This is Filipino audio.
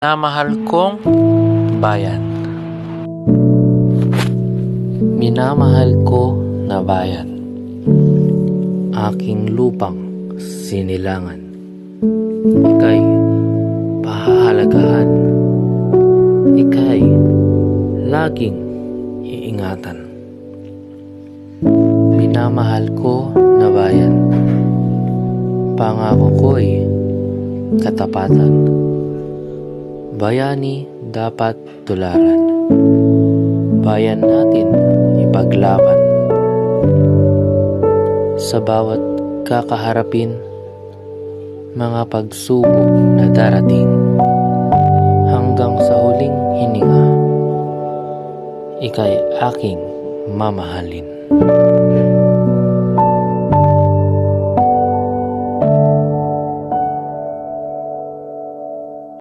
Minamahal kong bayan. Minamahal ko na bayan, aking lupang sinilangan. Ika'y pahahalagahan, ika'y laging iingatan. Minamahal ko na bayan, pangako ko'y katapatan. Bayani dapat tularan, bayan natin ipaglaban. Sa bawat kakaharapin, mga pagsubok na darating, hanggang sa huling hininga, ika'y aking mamahalin.